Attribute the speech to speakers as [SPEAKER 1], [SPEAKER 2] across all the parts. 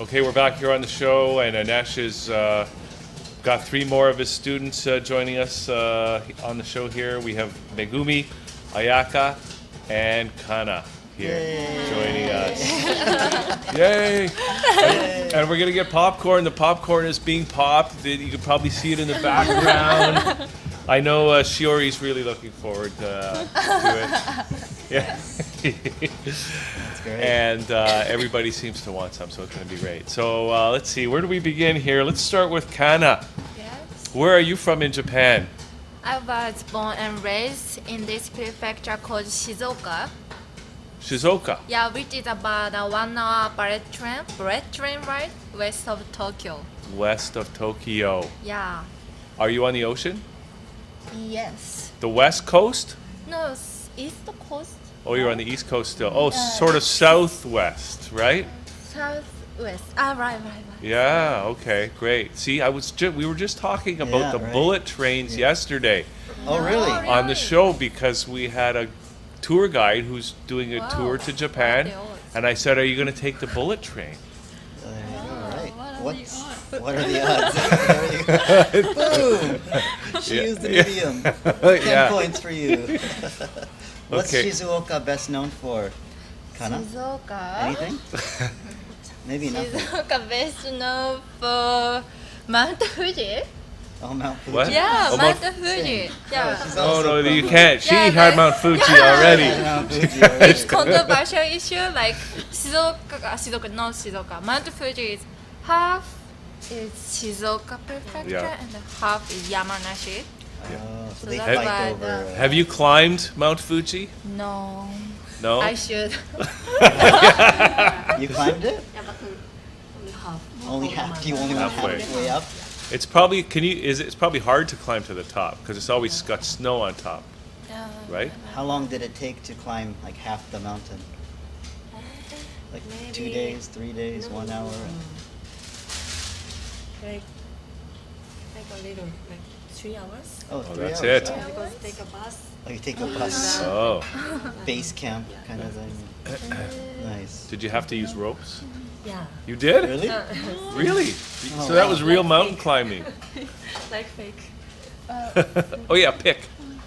[SPEAKER 1] Okay, we're back here on the show, and Anesh has got three more of his students joining us on the show here. We have Megumi, Ayaka, and Kana here joining us. Yay! And we're going to get popcorn. The popcorn is being popped. You can probably see it in the background. I know Shiori's really looking forward to it. Yeah.
[SPEAKER 2] That's great.
[SPEAKER 1] And everybody seems to want some, so it's going to be great. So let's see, where do we begin here? Let's start with Kana.
[SPEAKER 3] Yes.
[SPEAKER 1] Where are you from in Japan?
[SPEAKER 3] I was born and raised in this prefecture called Shizuoka.
[SPEAKER 1] Shizuoka.
[SPEAKER 3] Yeah, which is about a 1 hour bullet train ride west of Tokyo.
[SPEAKER 1] West of Tokyo.
[SPEAKER 3] Yeah.
[SPEAKER 1] Are you on the ocean?
[SPEAKER 3] Yes.
[SPEAKER 1] The west coast?
[SPEAKER 3] No, east coast.
[SPEAKER 1] Oh, you're on the east coast still. Oh, sort of southwest, right?
[SPEAKER 3] Southwest. Right.
[SPEAKER 1] Yeah, okay, great. See, we were just talking about
[SPEAKER 2] Yeah,
[SPEAKER 1] the
[SPEAKER 2] right.
[SPEAKER 1] bullet trains yesterday
[SPEAKER 2] Oh, really?
[SPEAKER 3] Oh,
[SPEAKER 1] on the show because we had a tour guide who's doing a
[SPEAKER 3] Wow.
[SPEAKER 1] tour to Japan,
[SPEAKER 3] What are the odds?
[SPEAKER 1] and I said, "Are you going to take the bullet train?"
[SPEAKER 2] So there you go, right.
[SPEAKER 3] What are the odds?
[SPEAKER 2] What are the odds? There you go. Boom! She used the medium. 10
[SPEAKER 1] Yeah.
[SPEAKER 2] points for you. What's
[SPEAKER 1] Okay.
[SPEAKER 2] Shizuoka best known for? Kana?
[SPEAKER 3] Shizuoka.
[SPEAKER 2] Anything? Maybe nothing.
[SPEAKER 3] Shizuoka best known for Mount Fuji.
[SPEAKER 2] Oh, Mount Fuji.
[SPEAKER 1] What?
[SPEAKER 3] Yeah,
[SPEAKER 1] Oh,
[SPEAKER 3] Mount
[SPEAKER 1] Mount-
[SPEAKER 3] Fuji.
[SPEAKER 2] Oh,
[SPEAKER 3] Yeah.
[SPEAKER 2] she's
[SPEAKER 1] Oh
[SPEAKER 2] also
[SPEAKER 1] no,
[SPEAKER 2] from-
[SPEAKER 1] you can't. She
[SPEAKER 3] Yeah,
[SPEAKER 1] had
[SPEAKER 3] but-
[SPEAKER 1] Mount Fuji
[SPEAKER 3] Yeah.
[SPEAKER 1] already.
[SPEAKER 2] Yeah, Mount Fuji already.
[SPEAKER 3] It's controversial issue like Shizuoka. Mount Fuji is half is Shizuoka prefecture
[SPEAKER 1] Yeah.
[SPEAKER 3] and half is Yamanashi.
[SPEAKER 2] Oh, so
[SPEAKER 3] So
[SPEAKER 2] they
[SPEAKER 3] that's
[SPEAKER 2] fight
[SPEAKER 3] why
[SPEAKER 2] over.
[SPEAKER 3] the-
[SPEAKER 1] Have you climbed Mount Fuji?
[SPEAKER 3] No,
[SPEAKER 1] No.
[SPEAKER 3] I should.
[SPEAKER 2] You climbed it?
[SPEAKER 4] Yeah, but only half.
[SPEAKER 2] Only half. You only went
[SPEAKER 1] Halfway.
[SPEAKER 2] halfway up?
[SPEAKER 1] It's probably it's probably hard to climb to the top because it's always got snow on top, right?
[SPEAKER 2] How long did it take to climb like half the mountain? Like 2
[SPEAKER 4] Maybe-
[SPEAKER 2] days, 3 days, 1 hour?
[SPEAKER 4] Like a little, like 3 hours.
[SPEAKER 2] Oh,
[SPEAKER 1] Oh,
[SPEAKER 2] 3
[SPEAKER 1] that's
[SPEAKER 2] hours.
[SPEAKER 1] it.
[SPEAKER 2] Oh.
[SPEAKER 4] Because take a bus.
[SPEAKER 2] Oh, you take a bus,
[SPEAKER 1] Oh,
[SPEAKER 2] base camp kind of thing. Nice.
[SPEAKER 1] did you have to use ropes?
[SPEAKER 4] Yeah.
[SPEAKER 1] You did?
[SPEAKER 2] Really?
[SPEAKER 1] Really?
[SPEAKER 2] Oh,
[SPEAKER 1] So that was
[SPEAKER 2] wow.
[SPEAKER 1] real mountain climbing.
[SPEAKER 4] Like fake
[SPEAKER 1] Oh yeah, pick.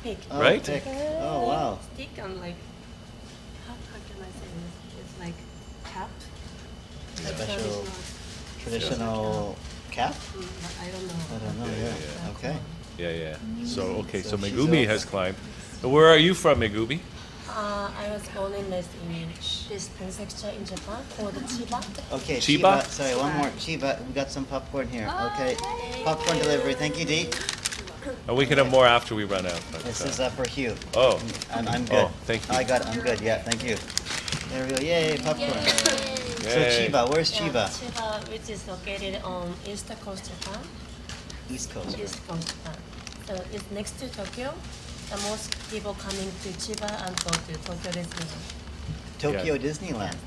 [SPEAKER 4] pig.
[SPEAKER 2] Oh,
[SPEAKER 1] Right?
[SPEAKER 2] pick. Oh, wow.
[SPEAKER 4] Stick and like, how can I say this? It's like cap. Like
[SPEAKER 2] Special traditional cap?
[SPEAKER 4] I don't know.
[SPEAKER 2] I don't know, yeah. Okay.
[SPEAKER 1] Yeah. So okay, so
[SPEAKER 2] So she's
[SPEAKER 1] Megumi
[SPEAKER 2] up.
[SPEAKER 1] has climbed. Where are you from, Megumi?
[SPEAKER 4] I was born and raised in this prefecture in Japan called Chiba.
[SPEAKER 2] Okay,
[SPEAKER 1] Chiba?
[SPEAKER 2] Sorry, one more. Chiba, we got some popcorn here. Okay. Popcorn delivery. Thank you, Dee.
[SPEAKER 1] And we can have more after we run out. but,
[SPEAKER 2] This is for Hugh.
[SPEAKER 1] Oh,
[SPEAKER 2] I'm good.
[SPEAKER 1] Oh, thank you.
[SPEAKER 2] I'm good. Yeah, thank you. There we go. Yay, popcorn. So
[SPEAKER 1] Yay.
[SPEAKER 2] Chiba, where's
[SPEAKER 4] Yeah,
[SPEAKER 2] Chiba?
[SPEAKER 4] Chiba, which is located on east coast Japan.
[SPEAKER 2] East Coast.
[SPEAKER 4] East coast Japan. So it's next to Tokyo. The most people coming to Chiba and go to Tokyo Disneyland.
[SPEAKER 2] Tokyo Disneyland.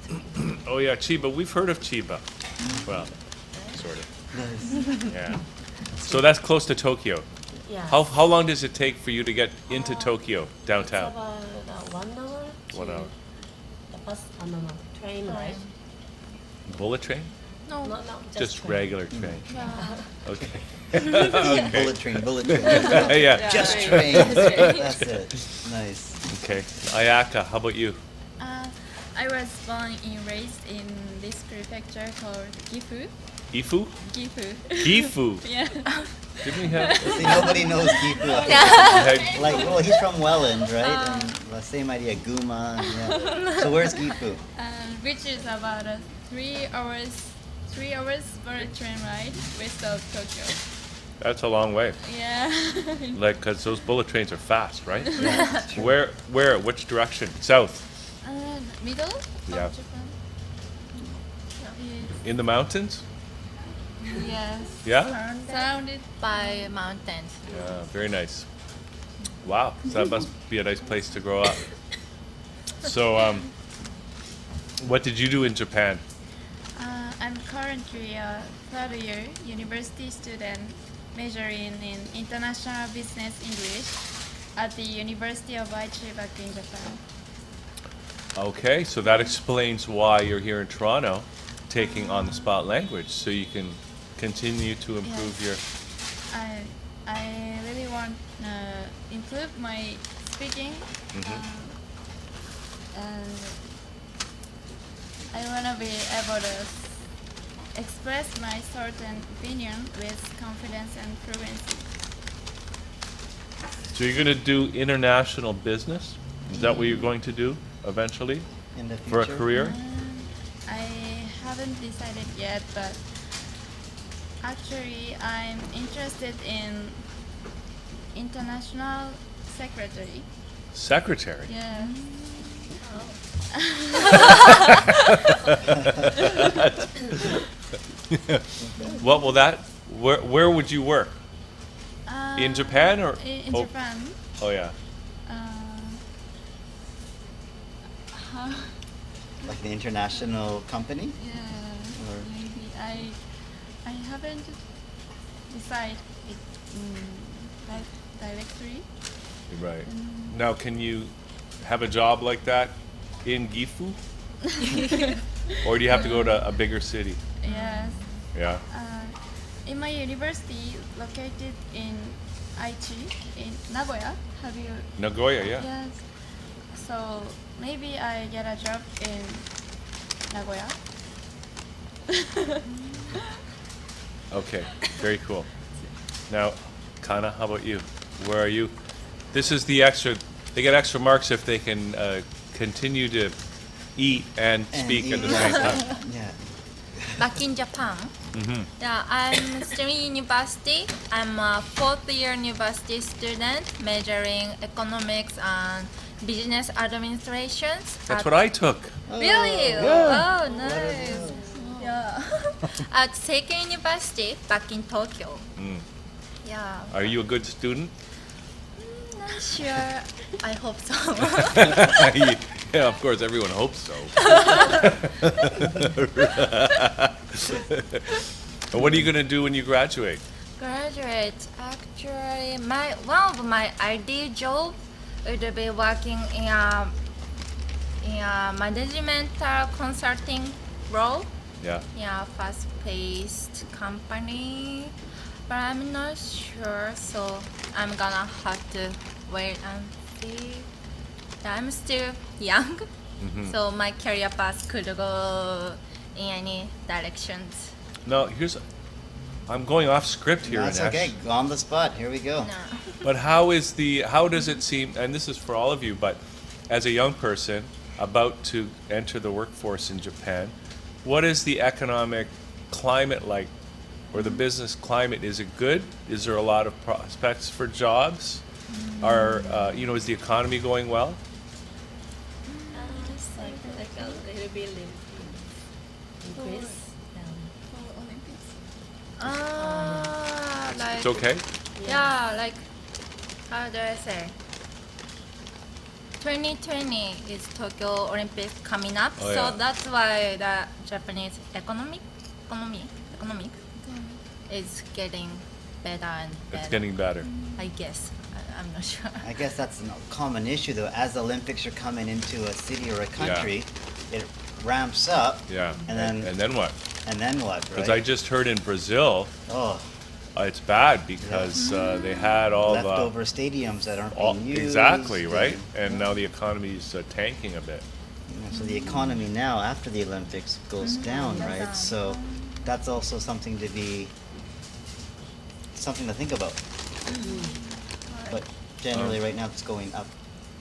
[SPEAKER 1] Oh yeah, Chiba. We've heard of Chiba. Well, sort of.
[SPEAKER 2] Nice.
[SPEAKER 1] Yeah. So that's close to Tokyo.
[SPEAKER 4] Yeah.
[SPEAKER 1] How long does it take for you to get into Tokyo
[SPEAKER 4] It's
[SPEAKER 1] downtown?
[SPEAKER 4] about 1 hour.
[SPEAKER 1] 1 hour.
[SPEAKER 4] The bus, no, train ride.
[SPEAKER 1] Bullet train?
[SPEAKER 3] No.
[SPEAKER 4] No,
[SPEAKER 1] Just
[SPEAKER 4] train.
[SPEAKER 1] regular train.
[SPEAKER 3] Yeah.
[SPEAKER 1] Okay.
[SPEAKER 2] Bullet train, bullet train.
[SPEAKER 1] Yeah.
[SPEAKER 2] Just
[SPEAKER 4] Yeah.
[SPEAKER 2] train. That's it. Nice.
[SPEAKER 1] Okay. Ayaka, how about you?
[SPEAKER 5] I was born and raised in this prefecture called Gifu.
[SPEAKER 1] Ifu?
[SPEAKER 5] Gifu.
[SPEAKER 1] Gifu.
[SPEAKER 5] Yeah.
[SPEAKER 1] Didn't we have?
[SPEAKER 2] See, nobody knows Gifu.
[SPEAKER 1] had-
[SPEAKER 2] Like, well, he's from Welland, right? And the same idea, Guma. And, yeah. So where's Gifu?
[SPEAKER 5] Which is about a 3 hours bullet train ride west of Tokyo.
[SPEAKER 1] That's a long way.
[SPEAKER 5] Yeah.
[SPEAKER 1] Like, cause those bullet trains are fast, right? Where? Which direction? South.
[SPEAKER 5] Middle
[SPEAKER 1] Yeah.
[SPEAKER 5] of Japan.
[SPEAKER 1] In the mountains?
[SPEAKER 5] Yes.
[SPEAKER 1] Yeah.
[SPEAKER 5] Surrounded
[SPEAKER 3] By mountains.
[SPEAKER 1] Yeah. Very nice. Wow. So that must be a nice place to grow up. So, what did you do in Japan?
[SPEAKER 5] I'm currently a third year university student majoring in international business English at the University of Aichi back in Japan.
[SPEAKER 1] Okay, so that explains why you're here in Toronto. taking on the spot language so you can continue to improve your.
[SPEAKER 5] I really want improve my speaking, and I want to be able to express my thought and opinion with confidence and fluency.
[SPEAKER 1] So you're going to do international business? Is that what you're going to do eventually
[SPEAKER 2] In the
[SPEAKER 1] for a
[SPEAKER 2] future?
[SPEAKER 1] career?
[SPEAKER 5] I haven't decided yet, but actually I'm interested in international secretary.
[SPEAKER 1] Secretary?
[SPEAKER 5] Yeah.
[SPEAKER 1] What will that? Where would you work? In Japan or?
[SPEAKER 5] In
[SPEAKER 1] oh,
[SPEAKER 5] Japan.
[SPEAKER 1] Oh yeah.
[SPEAKER 2] Like an international company?
[SPEAKER 5] Yeah.
[SPEAKER 2] Or-
[SPEAKER 5] Maybe I haven't decided it directly.
[SPEAKER 1] Right. Now, can you have a job like that in Gifu? Or do you have to go to a bigger city?
[SPEAKER 5] Yes.
[SPEAKER 1] Yeah.
[SPEAKER 5] In my university located in Aichi, in Nagoya. Have you?
[SPEAKER 1] Nagoya, yeah.
[SPEAKER 5] Yes. So maybe I get a job in Nagoya.
[SPEAKER 1] Okay, very cool. Now, Kana, how about you? Where are you? This is the extra. They get extra marks if they can continue to eat and speak at the same time.
[SPEAKER 2] Yeah.
[SPEAKER 3] Back in Japan, yeah, I'm still in university. I'm a fourth-year university student majoring economics and business administration.
[SPEAKER 1] That's what I took.
[SPEAKER 3] Really?
[SPEAKER 1] Yeah.
[SPEAKER 3] Oh, nice. Yeah. At Seikei University back in Tokyo. Yeah.
[SPEAKER 1] Are you a good student?
[SPEAKER 3] Not sure. I hope so.
[SPEAKER 1] Yeah, of course, everyone hopes so. And what are you going to do when you graduate?
[SPEAKER 3] Graduate. Actually, one of my ideal job would be working in a managemental consulting role.
[SPEAKER 1] Yeah.
[SPEAKER 3] Yeah, fast-paced company, but I'm not sure, so I'm gonna have to wait and see. Yeah, I'm still young, so my career path could go in any directions.
[SPEAKER 1] Now, I'm going off script here,
[SPEAKER 2] That's
[SPEAKER 1] Anesh.
[SPEAKER 2] okay. On the spot. Here we go.
[SPEAKER 3] No.
[SPEAKER 1] But how does it seem, and this is for all of you, but as a young person about to enter the workforce in Japan, what is the economic climate like, or the business climate? Is it good? Is there a lot of prospects for jobs? Is the economy going well?
[SPEAKER 4] Just like a little bit increase.
[SPEAKER 3] Like
[SPEAKER 1] It's okay?
[SPEAKER 3] yeah, like how do I say? 2020 is Tokyo Olympics coming up,
[SPEAKER 1] Oh,
[SPEAKER 3] so
[SPEAKER 1] yeah.
[SPEAKER 3] that's why the Japanese economy is getting better and better.
[SPEAKER 1] It's getting better.
[SPEAKER 3] I guess. I'm not sure.
[SPEAKER 2] I guess that's a common issue, though. As the Olympics are coming into a city or a country, it ramps up.
[SPEAKER 1] Yeah.
[SPEAKER 2] And then-
[SPEAKER 1] and then what?
[SPEAKER 2] And then what,
[SPEAKER 1] Because
[SPEAKER 2] right?
[SPEAKER 1] I just heard in Brazil,
[SPEAKER 2] Oh,
[SPEAKER 1] it's bad because they had all
[SPEAKER 2] leftover stadiums that aren't
[SPEAKER 1] the
[SPEAKER 2] being used.
[SPEAKER 1] exactly right, and now the economy is tanking a bit.
[SPEAKER 2] So the economy now, after the Olympics, goes down, right? So that's also something to think about. But generally, right now, it's going up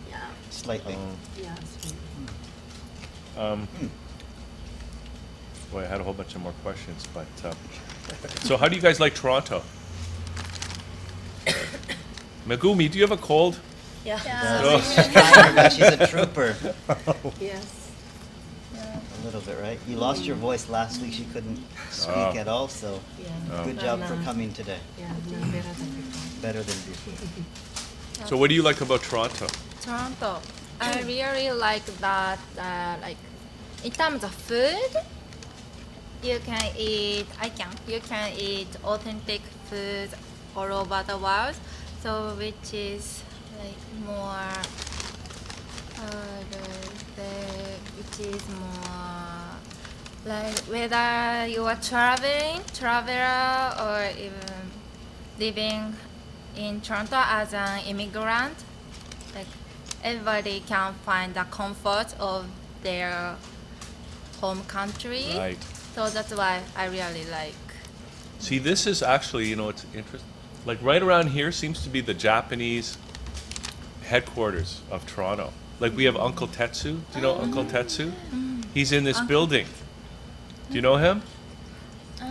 [SPEAKER 4] Yeah.
[SPEAKER 2] slightly.
[SPEAKER 4] Yeah.
[SPEAKER 1] Boy, I had a whole bunch of more questions, but so how do you guys like Toronto? Megumi, do you have a cold?
[SPEAKER 4] Yeah.
[SPEAKER 1] Oh.
[SPEAKER 2] She's trying her best. She's a trooper.
[SPEAKER 4] Yes.
[SPEAKER 2] A little bit, right? You lost your voice last week. She couldn't speak
[SPEAKER 1] Oh.
[SPEAKER 2] at all, so
[SPEAKER 4] Yeah.
[SPEAKER 2] good job for coming today.
[SPEAKER 4] Yeah. No, better than before.
[SPEAKER 2] Better than before.
[SPEAKER 1] So what do you like about Toronto?
[SPEAKER 3] Toronto. I really like that. In terms of food, you can eat authentic food all over the world. So which is like more, which is more like whether you are traveler, or even living in Toronto as an immigrant, like everybody can find the comfort of their home country.
[SPEAKER 1] Right.
[SPEAKER 3] So that's why I really like.
[SPEAKER 1] See, this is actually, you know, it's interesting. Like right around here seems to be the Japanese headquarters of Toronto. Like we have Uncle Tetsu. Do you know Uncle Tetsu? He's in this building. Do you know him?
[SPEAKER 2] They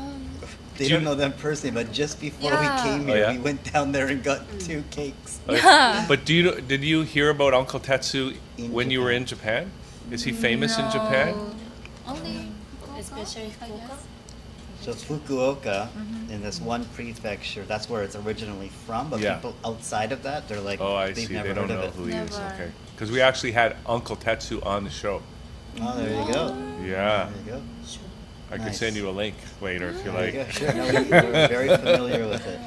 [SPEAKER 1] Do you-
[SPEAKER 2] don't know them personally, but just before
[SPEAKER 3] Yeah.
[SPEAKER 2] we came
[SPEAKER 1] Oh,
[SPEAKER 2] here,
[SPEAKER 1] yeah?
[SPEAKER 2] we went down there and got 2 cakes.
[SPEAKER 1] But did you hear about Uncle Tetsu
[SPEAKER 2] In
[SPEAKER 1] when you were in Japan? Is he famous in Japan?
[SPEAKER 5] Only
[SPEAKER 4] Especially Fukuoka.
[SPEAKER 2] So it's Fukuoka, in this one prefecture. That's where it's originally from. But
[SPEAKER 1] Yeah.
[SPEAKER 2] people outside of that, they're like,
[SPEAKER 1] Oh, I
[SPEAKER 2] they've
[SPEAKER 1] see.
[SPEAKER 2] never
[SPEAKER 1] They don't
[SPEAKER 2] heard
[SPEAKER 1] know
[SPEAKER 2] of it.
[SPEAKER 1] who he is.
[SPEAKER 3] Never.
[SPEAKER 1] Okay. Because we actually had Uncle Tetsu on the show.
[SPEAKER 2] Oh, there you go.
[SPEAKER 1] Yeah.
[SPEAKER 2] There you go.
[SPEAKER 4] Sure.
[SPEAKER 1] I can
[SPEAKER 2] Nice.
[SPEAKER 1] send you a link later if you
[SPEAKER 2] There you
[SPEAKER 1] like.
[SPEAKER 2] go. Sure. No, we're very familiar with it.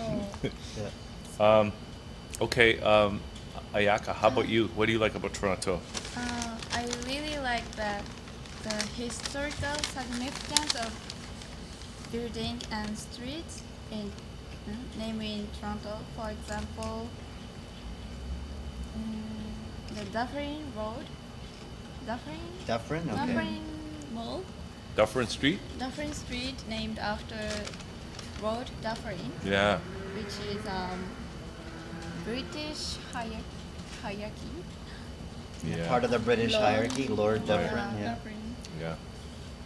[SPEAKER 2] Yeah.
[SPEAKER 1] Okay, Ayaka, how about you? What do you like about Toronto?
[SPEAKER 5] I really like the historical significance of building and streets namely in Toronto. For example, the Dufferin Road,
[SPEAKER 2] Dufferin? Okay.
[SPEAKER 5] Dufferin Mall,
[SPEAKER 1] Dufferin Street?
[SPEAKER 5] Dufferin Street, named after Road Dufferin,
[SPEAKER 1] Yeah.
[SPEAKER 5] which is British hierarchy.
[SPEAKER 1] Yeah.
[SPEAKER 2] Part of the British
[SPEAKER 5] Lord.
[SPEAKER 2] hierarchy, Lord Dufferin. Yeah.
[SPEAKER 5] Dufferin.
[SPEAKER 1] Yeah.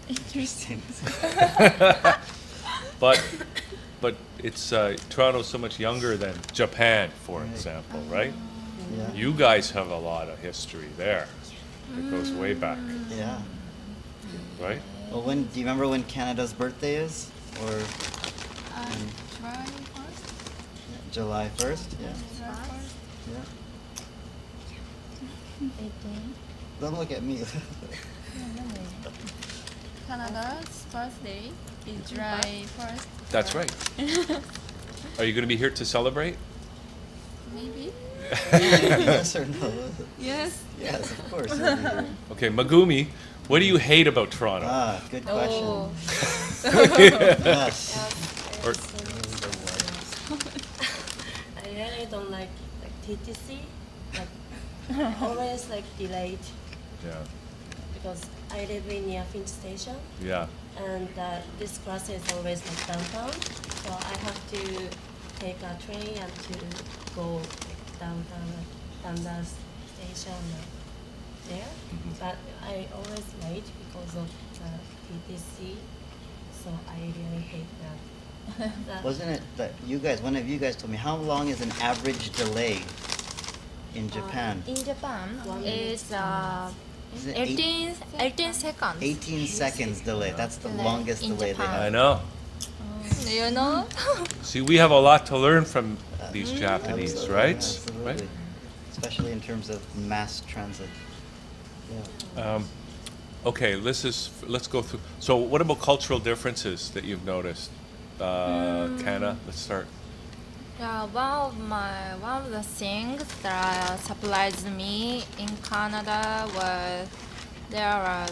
[SPEAKER 2] Interesting.
[SPEAKER 1] But it's Toronto's so much younger than Japan, for
[SPEAKER 2] Right.
[SPEAKER 1] example, right?
[SPEAKER 2] Yeah.
[SPEAKER 1] You guys have a lot of history there. It goes way back,
[SPEAKER 2] Yeah.
[SPEAKER 1] right?
[SPEAKER 2] Well, do you remember when Canada's birthday is? Or
[SPEAKER 5] July 1st?
[SPEAKER 2] July 1st? Yeah.
[SPEAKER 5] July 1st.
[SPEAKER 2] Yeah.
[SPEAKER 3] 18.
[SPEAKER 2] Don't look at me.
[SPEAKER 5] Canada's birthday is July 1st.
[SPEAKER 1] That's right. Are you going to be here to celebrate?
[SPEAKER 5] Maybe?
[SPEAKER 2] Yes or no?
[SPEAKER 5] Yes.
[SPEAKER 2] Yes, of course. I'll be here.
[SPEAKER 1] Okay, Megumi, what do you hate about Toronto?
[SPEAKER 2] Ah, good question.
[SPEAKER 3] Oh.
[SPEAKER 2] Yes.
[SPEAKER 1] Or-
[SPEAKER 4] I really don't like TTC. Like always like delayed
[SPEAKER 1] Yeah,
[SPEAKER 4] because I live in near Finch Station.
[SPEAKER 1] yeah.
[SPEAKER 4] And this class is always like downtown, so I have to take a train and to go like downtown, down the station there. But I always late because of the TTC, so I really hate that.
[SPEAKER 2] Wasn't it that one of you guys told me, how long is an average delay in Japan?
[SPEAKER 3] In Japan,
[SPEAKER 4] 1
[SPEAKER 3] it's
[SPEAKER 2] Is it
[SPEAKER 3] 18 seconds.
[SPEAKER 2] 18 seconds delay. That's the
[SPEAKER 3] Delay
[SPEAKER 2] longest
[SPEAKER 3] in
[SPEAKER 2] delay they
[SPEAKER 3] Japan.
[SPEAKER 1] I
[SPEAKER 2] have.
[SPEAKER 1] know.
[SPEAKER 3] You know?
[SPEAKER 1] See, we have a lot to learn from these Japanese,
[SPEAKER 2] Absolutely,
[SPEAKER 1] right?
[SPEAKER 2] Absolutely.
[SPEAKER 1] Right?
[SPEAKER 2] Especially in terms of mass transit. Yeah.
[SPEAKER 1] Okay, let's go through. So, what about cultural differences that you've noticed? Kana, let's start.
[SPEAKER 3] Yeah, one of the things that surprised me in Canada was there are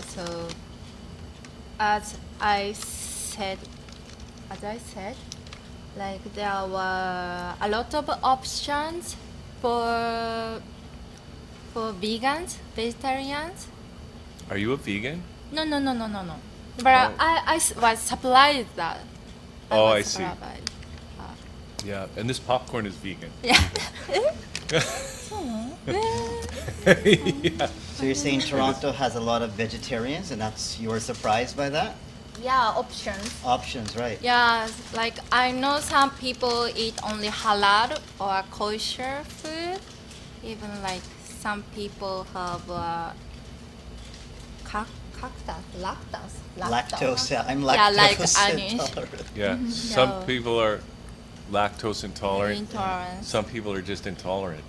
[SPEAKER 3] as I said, like there were a lot of options for vegans, vegetarians.
[SPEAKER 1] Are you a vegan?
[SPEAKER 3] No. But
[SPEAKER 1] Oh.
[SPEAKER 3] I was surprised that.
[SPEAKER 1] Oh,
[SPEAKER 3] was
[SPEAKER 1] I see.
[SPEAKER 3] surprised.
[SPEAKER 1] Yeah, and this popcorn is vegan.
[SPEAKER 3] Yeah.
[SPEAKER 1] Yeah.
[SPEAKER 2] So you're saying Toronto has a lot of vegetarians, and you were surprised by that?
[SPEAKER 3] Yeah, options.
[SPEAKER 2] Options, right?
[SPEAKER 3] Yeah, like I know some people eat only halal or kosher food. Even like some people have
[SPEAKER 2] Lactose. Yeah, I'm
[SPEAKER 3] Yeah, like
[SPEAKER 2] lactose
[SPEAKER 3] onions.
[SPEAKER 2] intolerant.
[SPEAKER 1] Yeah. Some people are lactose intolerant.
[SPEAKER 3] Intolerance.
[SPEAKER 1] Some people are just intolerant.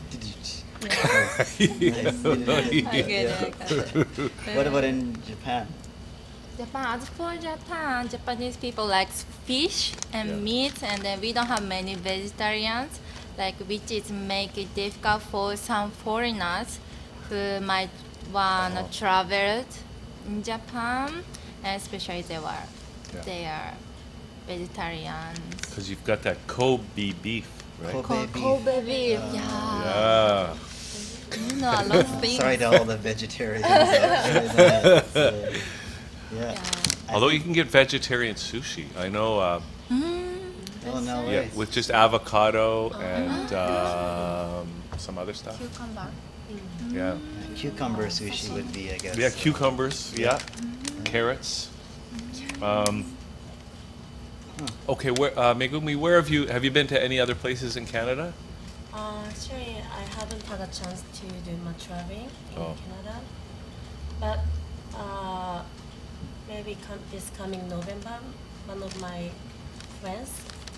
[SPEAKER 2] Did you?
[SPEAKER 1] Yeah.
[SPEAKER 3] I get it.
[SPEAKER 2] What about in Japan?
[SPEAKER 3] As for Japan, Japanese people like fish and
[SPEAKER 1] Yeah.
[SPEAKER 3] meat, and then we don't have many vegetarians, like which is make it difficult for some foreigners who might wanna travel in Japan. and especially they are vegetarians.
[SPEAKER 1] Because you've got that Kobe beef, right?
[SPEAKER 2] Kobe beef.
[SPEAKER 3] Kobe beef,
[SPEAKER 1] Yeah.
[SPEAKER 3] You know a lot of things.
[SPEAKER 2] Sorry to all the vegetarians out there. Yeah.
[SPEAKER 1] Although you can get vegetarian sushi. I know,
[SPEAKER 2] Oh, no
[SPEAKER 1] yeah,
[SPEAKER 2] way.
[SPEAKER 1] with just avocado and some other stuff.
[SPEAKER 3] Cucumber.
[SPEAKER 1] Yeah.
[SPEAKER 2] Cucumber sushi would be, I guess.
[SPEAKER 1] Yeah, cucumbers, yeah. Carrots. Okay, Megumi, where have you been to any other places in Canada?
[SPEAKER 4] Actually, I haven't had a chance to do much traveling in
[SPEAKER 1] Oh.
[SPEAKER 4] Canada, but maybe this coming November, one of my friends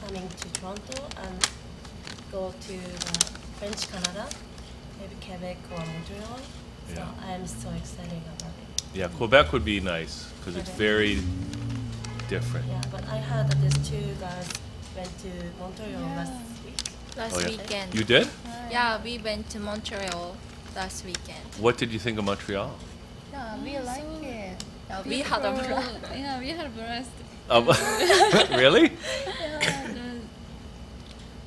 [SPEAKER 4] coming to Toronto and go to the French Canada, maybe Quebec or Montreal. So
[SPEAKER 1] Yeah.
[SPEAKER 4] I am so excited about it.
[SPEAKER 1] Yeah, Quebec would be nice because it's very different.
[SPEAKER 4] Yeah, but I heard that these two guys went to Montreal last week.
[SPEAKER 3] Last
[SPEAKER 1] Oh, yeah.
[SPEAKER 3] weekend.
[SPEAKER 1] You did?
[SPEAKER 3] Yeah, we went to Montreal last weekend.
[SPEAKER 1] What did you think of Montreal?
[SPEAKER 5] Yeah, we like it.
[SPEAKER 3] Yeah, we had a
[SPEAKER 5] Beautiful.
[SPEAKER 3] blast.
[SPEAKER 5] Yeah, we had a blast.
[SPEAKER 1] Really?
[SPEAKER 5] Yeah,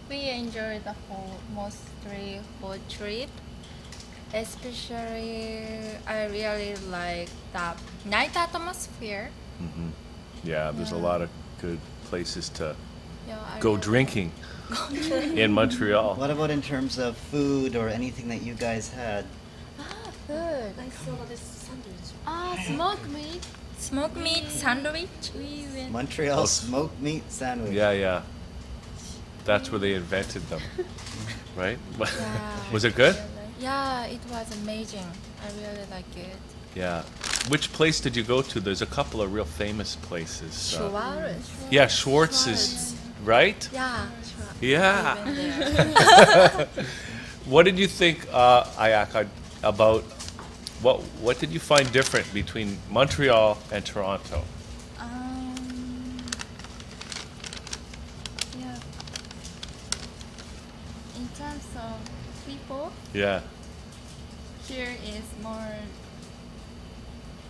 [SPEAKER 3] We enjoyed the whole trip. Especially, I really like the night atmosphere.
[SPEAKER 1] Hmm. Yeah, there's a lot of good places to
[SPEAKER 3] Yeah, I
[SPEAKER 1] go
[SPEAKER 3] really-
[SPEAKER 1] drinking in Montreal.
[SPEAKER 2] What about in terms of food or anything that you guys had?
[SPEAKER 3] Food.
[SPEAKER 4] I saw this sandwich.
[SPEAKER 5] smoked meat.
[SPEAKER 3] Smoked meat sandwich.
[SPEAKER 5] We went.
[SPEAKER 2] Montreal
[SPEAKER 1] Oh.
[SPEAKER 2] smoked meat sandwich.
[SPEAKER 1] Yeah. That's where they invented them, right?
[SPEAKER 3] Yeah.
[SPEAKER 1] Was it good?
[SPEAKER 3] Yeah, it was amazing. I really like it.
[SPEAKER 1] Yeah. Which place did you go to? There's a couple of real famous places.
[SPEAKER 3] Schwartz.
[SPEAKER 1] Yeah, Schwartz is right.
[SPEAKER 3] Yeah.
[SPEAKER 1] Yeah.
[SPEAKER 3] We went there.
[SPEAKER 1] What did you think, Ayaka, about what did you find different between Montreal and Toronto?
[SPEAKER 5] Yeah. In terms of people,
[SPEAKER 1] Yeah.
[SPEAKER 5] here is more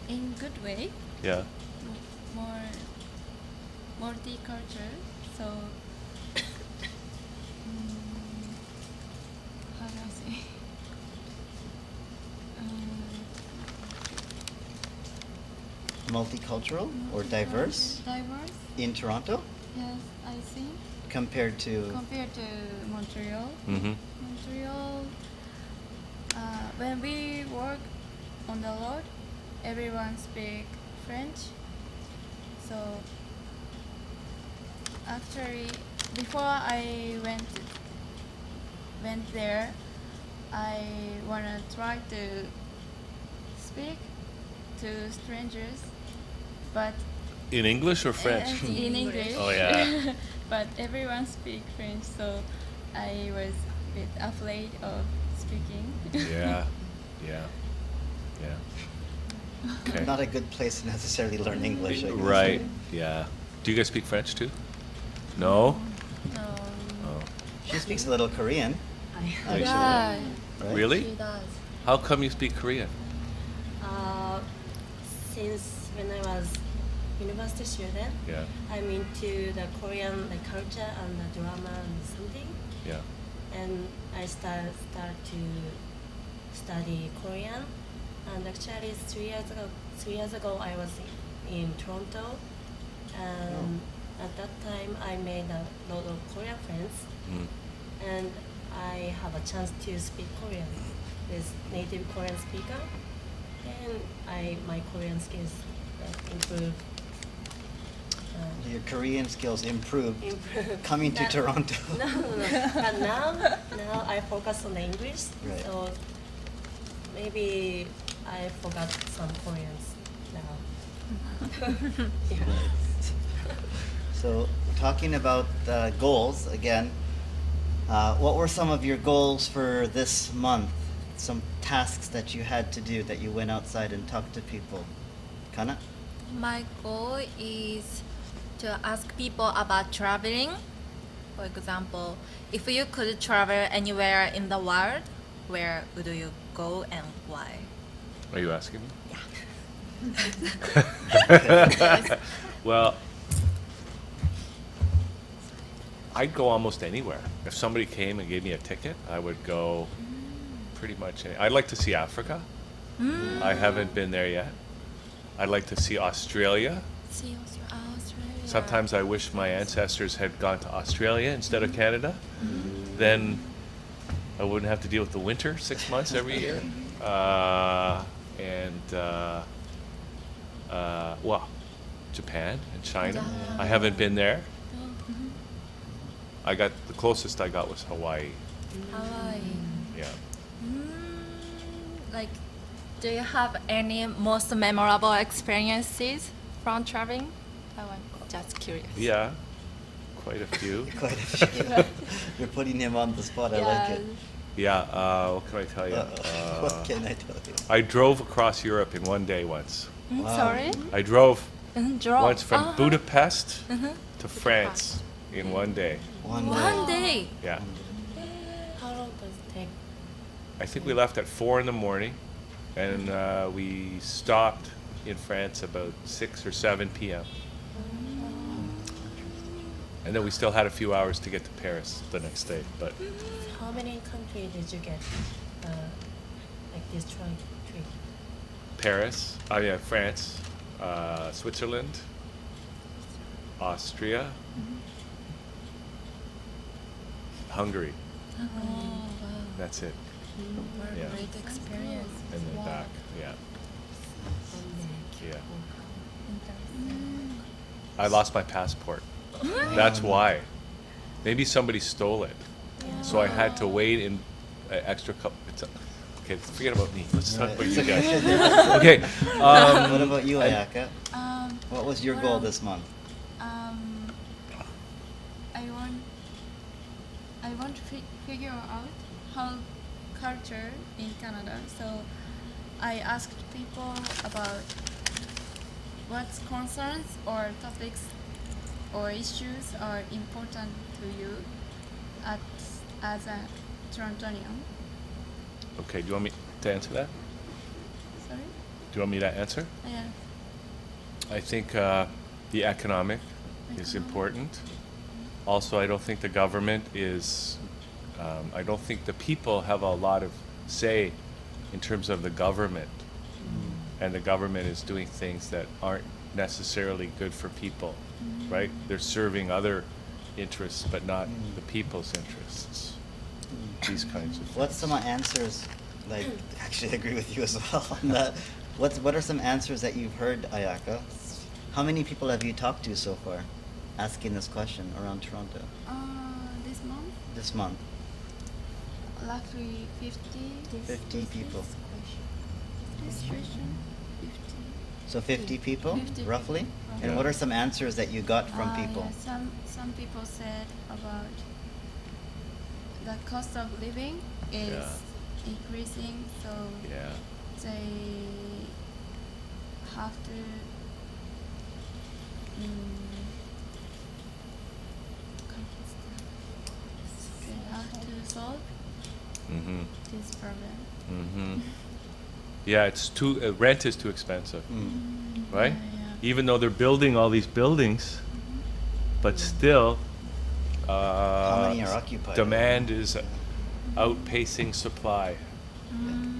[SPEAKER 5] in good way,
[SPEAKER 1] Yeah.
[SPEAKER 5] more multicultural. So, how do I say?
[SPEAKER 2] Multicultural or diverse
[SPEAKER 5] Diverse.
[SPEAKER 2] in Toronto
[SPEAKER 5] Yes, I think
[SPEAKER 2] compared to.
[SPEAKER 5] compared to Montreal.
[SPEAKER 1] Mm-hmm.
[SPEAKER 5] Montreal, when we work on the road, everyone speak French. So actually, before I went there, I wanna try to speak to strangers, but
[SPEAKER 1] In English or French?
[SPEAKER 5] in English.
[SPEAKER 1] Oh, yeah.
[SPEAKER 5] But everyone speak French, so I was a bit afraid of speaking.
[SPEAKER 1] Yeah. Okay.
[SPEAKER 2] Not a good place to necessarily learn English, I guess.
[SPEAKER 1] Right. Yeah. Do you guys speak French too? No. Oh.
[SPEAKER 2] She speaks a little Korean, actually.
[SPEAKER 3] Yeah,
[SPEAKER 2] Right?
[SPEAKER 1] Really?
[SPEAKER 3] she does.
[SPEAKER 1] How come you speak Korean?
[SPEAKER 4] Since when I was university student,
[SPEAKER 1] Yeah.
[SPEAKER 4] I'm into the Korean culture and the drama and something,
[SPEAKER 1] Yeah.
[SPEAKER 4] and I start to study Korean. And actually, 3 years ago, I was in Toronto, and at that time, I made a lot of Korean friends,
[SPEAKER 1] Mm.
[SPEAKER 4] and I have a chance to speak Korean with native Korean speaker, and my Korean skills improve.
[SPEAKER 2] Your Korean skills improved
[SPEAKER 4] Improve.
[SPEAKER 2] coming to
[SPEAKER 4] That-
[SPEAKER 2] Toronto.
[SPEAKER 4] No. But now I focus on English,
[SPEAKER 2] Right.
[SPEAKER 4] so maybe I forgot some Koreans now. Yeah.
[SPEAKER 2] So, talking about goals again, what were some of your goals for this month? Some tasks that you had to do that you went outside and talked to people. Kana?
[SPEAKER 3] My goal is to ask people about traveling. For example, if you could travel anywhere in the world, where would you go and why?
[SPEAKER 1] Are you asking me?
[SPEAKER 3] Yeah.
[SPEAKER 1] Well, I'd go almost anywhere. If somebody came and gave me a ticket, I would go pretty much. I'd like to see Africa. I haven't been there yet. I'd like to see Australia.
[SPEAKER 3] See Australia.
[SPEAKER 1] Sometimes I wish my ancestors had gone to Australia instead of Canada. Then I wouldn't have to deal with the winter 6 months every year. Well, Japan and China. I haven't been there. The closest I got was Hawaii.
[SPEAKER 3] Hawaii.
[SPEAKER 1] Yeah.
[SPEAKER 3] Like, do you have any most memorable experiences from traveling? I'm just curious.
[SPEAKER 1] Yeah. Quite a few.
[SPEAKER 2] Quite a few. You're putting him on the spot. I like it.
[SPEAKER 1] Yeah. What can I tell you?
[SPEAKER 2] What can I tell you?
[SPEAKER 1] I drove across Europe in one day once.
[SPEAKER 2] Wow.
[SPEAKER 3] Sorry?
[SPEAKER 1] I drove
[SPEAKER 3] Drove.
[SPEAKER 1] once from Budapest
[SPEAKER 3] Uh-huh.
[SPEAKER 1] to France in one day.
[SPEAKER 3] One day.
[SPEAKER 1] Yeah.
[SPEAKER 4] How long does it take?
[SPEAKER 1] I think we left at 4 in the morning, and we stopped in France about 6 or 7 p.m. And then we still had a few hours to get to Paris the next day. But
[SPEAKER 4] How many countries did you get like this trip?
[SPEAKER 1] Paris, France, Switzerland, Austria, Hungary.
[SPEAKER 3] Oh, wow.
[SPEAKER 1] That's it.
[SPEAKER 3] What a
[SPEAKER 1] Yeah.
[SPEAKER 3] great experience.
[SPEAKER 1] And then back. Yeah. Yeah. I lost my passport. That's why. Maybe somebody stole it. So I had to wait in an extra couple. Okay, forget about me. Let's talk about you guys. Okay.
[SPEAKER 2] What about you, Ayaka? What was your goal
[SPEAKER 5] well,
[SPEAKER 2] this month?
[SPEAKER 5] I want to figure out how culture in Canada. So I asked people about what concerns or topics or issues are important to you as a Torontonian.
[SPEAKER 1] Okay, do you want me to answer that?
[SPEAKER 5] Sorry?
[SPEAKER 1] Do you want me to answer?
[SPEAKER 5] Yeah.
[SPEAKER 1] I think the economic is important. Also, I don't think the government is, I don't think the people have a lot of say in terms of the government. And the government is doing things that aren't necessarily good for people, right? They're serving other interests, but not the people's interests. These kinds of things.
[SPEAKER 2] What's some answers? Like, actually, I agree with you as well on that. What are some answers that you've heard, Ayaka? How many people have you talked to so far, asking this question around Toronto
[SPEAKER 5] This month,
[SPEAKER 2] this month?
[SPEAKER 5] roughly 50.
[SPEAKER 2] 50 people.
[SPEAKER 5] This question, 50.
[SPEAKER 2] So 50 people,
[SPEAKER 5] 50
[SPEAKER 2] roughly.
[SPEAKER 5] people.
[SPEAKER 2] And
[SPEAKER 1] Yeah.
[SPEAKER 2] what are some answers that you got from people?
[SPEAKER 5] Yeah, some people said about the cost of living is
[SPEAKER 1] Yeah.
[SPEAKER 5] increasing, so
[SPEAKER 1] Yeah.
[SPEAKER 5] they have to solve
[SPEAKER 1] Mm-hmm.
[SPEAKER 5] this problem.
[SPEAKER 1] Mm-hmm. Yeah, it's too. Rent is too expensive, right?
[SPEAKER 5] Yeah.
[SPEAKER 1] Even though they're building all these buildings, but still,
[SPEAKER 2] How many are occupied?
[SPEAKER 1] demand is outpacing supply,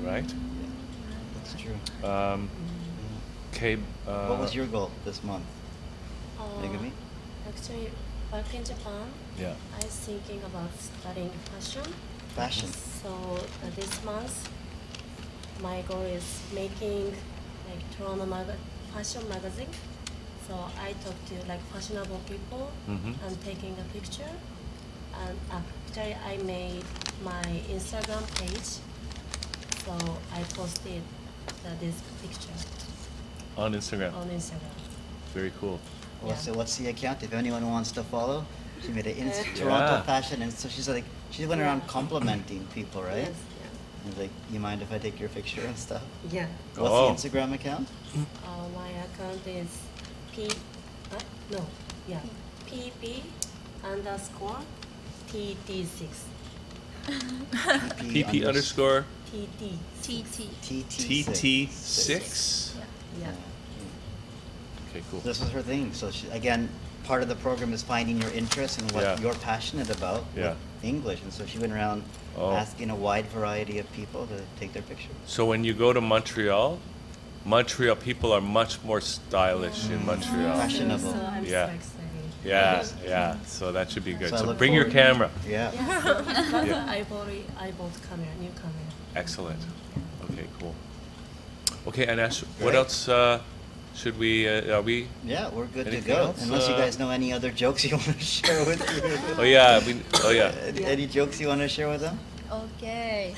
[SPEAKER 1] right?
[SPEAKER 2] That's true.
[SPEAKER 1] Okay.
[SPEAKER 2] What was your goal this month, Megumi?
[SPEAKER 4] Actually, back in Japan,
[SPEAKER 1] Yeah.
[SPEAKER 4] I was thinking about studying fashion.
[SPEAKER 2] Fashion.
[SPEAKER 4] So this month, my goal is making like Toronto fashion magazine. So I talk to like fashionable people
[SPEAKER 1] Mhm.
[SPEAKER 4] and taking a picture. And actually, I made my Instagram page. So I posted this picture
[SPEAKER 1] On Instagram.
[SPEAKER 4] on Instagram.
[SPEAKER 1] Very cool.
[SPEAKER 2] What's the account? If anyone wants to follow, she made an
[SPEAKER 4] Yeah.
[SPEAKER 2] Toronto fashion, and so she's like, she went around complimenting people, right?
[SPEAKER 4] Yes,
[SPEAKER 2] And like, you mind if I take your picture and stuff?
[SPEAKER 4] yeah.
[SPEAKER 2] What's
[SPEAKER 1] Oh.
[SPEAKER 2] the Instagram account?
[SPEAKER 4] My account is PP_TT6.
[SPEAKER 1] PP underscore
[SPEAKER 4] TT.
[SPEAKER 3] TT.
[SPEAKER 2] TT6.
[SPEAKER 1] TT6.
[SPEAKER 4] Yeah.
[SPEAKER 1] Okay, cool.
[SPEAKER 2] This was her thing. So she, again, part of the program is finding your interest and what
[SPEAKER 1] Yeah.
[SPEAKER 2] you're passionate about
[SPEAKER 1] Yeah.
[SPEAKER 2] with English. And so she went around
[SPEAKER 1] Oh.
[SPEAKER 2] asking a wide variety of people to take their picture.
[SPEAKER 1] So when you go to Montreal people are much more stylish in Montreal.
[SPEAKER 2] Fashionable.
[SPEAKER 4] So I'm
[SPEAKER 1] Yeah.
[SPEAKER 4] so excited.
[SPEAKER 1] Yeah, yeah. So that should be good.
[SPEAKER 2] So I
[SPEAKER 1] So
[SPEAKER 2] look
[SPEAKER 1] bring your
[SPEAKER 2] forward-
[SPEAKER 1] camera.
[SPEAKER 2] Yeah.
[SPEAKER 4] Yeah, so but
[SPEAKER 1] Yeah.
[SPEAKER 4] I bought camera, new camera.
[SPEAKER 1] Excellent. Okay, cool. Okay, and Ash, what
[SPEAKER 2] Great.
[SPEAKER 1] else should we? Are we?
[SPEAKER 2] Yeah, we're good to
[SPEAKER 1] Anything
[SPEAKER 2] go.
[SPEAKER 1] else?
[SPEAKER 2] Unless you guys know any other jokes you want to share with
[SPEAKER 1] Oh yeah. Oh yeah.
[SPEAKER 2] any jokes you want to share with them?
[SPEAKER 3] Okay.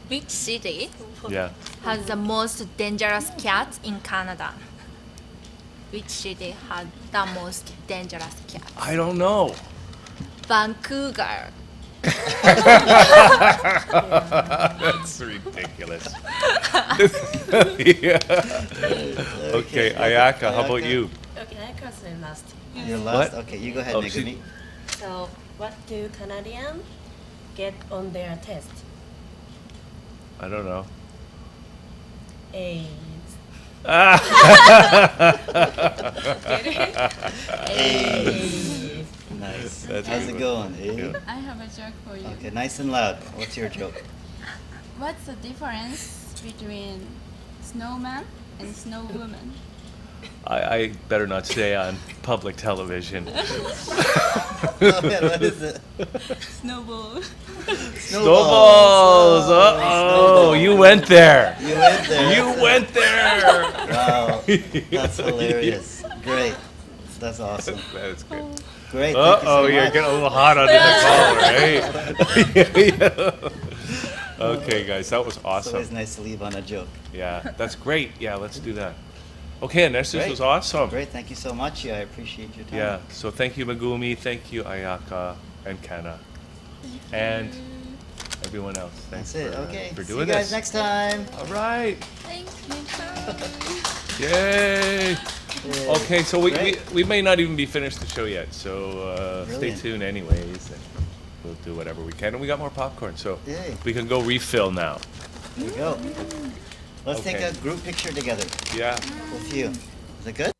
[SPEAKER 3] Which city
[SPEAKER 1] Yeah.
[SPEAKER 3] has the most dangerous cat in Canada? Which city has the most dangerous cat?
[SPEAKER 1] I don't know.
[SPEAKER 3] Vancouver.
[SPEAKER 1] That's ridiculous. Yeah. Okay, Ayaka, how about
[SPEAKER 2] Ayaka.
[SPEAKER 1] you?
[SPEAKER 4] Okay, I can say last.
[SPEAKER 2] Your last?
[SPEAKER 1] What?
[SPEAKER 2] Okay, you go ahead,
[SPEAKER 1] Oh,
[SPEAKER 2] Megumi.
[SPEAKER 4] So, what do Canadians get on their test?
[SPEAKER 1] I don't know.
[SPEAKER 4] A's. A's.
[SPEAKER 2] Nice.
[SPEAKER 1] That's
[SPEAKER 2] How's
[SPEAKER 1] good.
[SPEAKER 2] it going? Eh?
[SPEAKER 1] Yeah.
[SPEAKER 5] I have a joke for you.
[SPEAKER 2] Okay, nice and loud. What's your joke?
[SPEAKER 5] What's the difference between snowman and snow woman?
[SPEAKER 1] I better not stay on public television.
[SPEAKER 2] Oh, man, what is it?
[SPEAKER 5] Snowball.
[SPEAKER 1] Snowballs! Uh-oh! You went there!
[SPEAKER 2] You went there.
[SPEAKER 1] You went there!
[SPEAKER 2] Wow, that's hilarious. Great. That's awesome.
[SPEAKER 1] That's good.
[SPEAKER 2] Great. Thank you so
[SPEAKER 1] Uh-oh, you're
[SPEAKER 2] much.
[SPEAKER 1] getting a little hot under the collar, right? Okay, guys, that was
[SPEAKER 2] It's always
[SPEAKER 1] awesome.
[SPEAKER 2] nice to leave on a joke.
[SPEAKER 1] Yeah, that's great. Yeah, let's do that. Okay, Anesh, this
[SPEAKER 2] Great.
[SPEAKER 1] was awesome.
[SPEAKER 2] Great. Thank you so much. Yeah, I appreciate your time.
[SPEAKER 1] Yeah, so thank you, Megumi. Thank you, Ayaka and Kana. And everyone else. Thanks
[SPEAKER 2] That's it.
[SPEAKER 1] for,
[SPEAKER 2] Okay.
[SPEAKER 1] for
[SPEAKER 2] See
[SPEAKER 1] doing
[SPEAKER 2] you guys
[SPEAKER 1] this.
[SPEAKER 2] next time.
[SPEAKER 1] All right.
[SPEAKER 3] Thank you.
[SPEAKER 1] Yay.
[SPEAKER 2] Yay.
[SPEAKER 1] Okay, so we
[SPEAKER 2] Great.
[SPEAKER 1] may not even be finished the show yet, so stay
[SPEAKER 2] Brilliant.
[SPEAKER 1] tuned anyways. And we'll do whatever we can. And we got more popcorn, so
[SPEAKER 2] Yay.
[SPEAKER 1] we can go refill now.
[SPEAKER 2] There we go. Let's take
[SPEAKER 1] Okay.
[SPEAKER 2] a group picture together
[SPEAKER 1] Yeah.
[SPEAKER 2] with you. Is it good?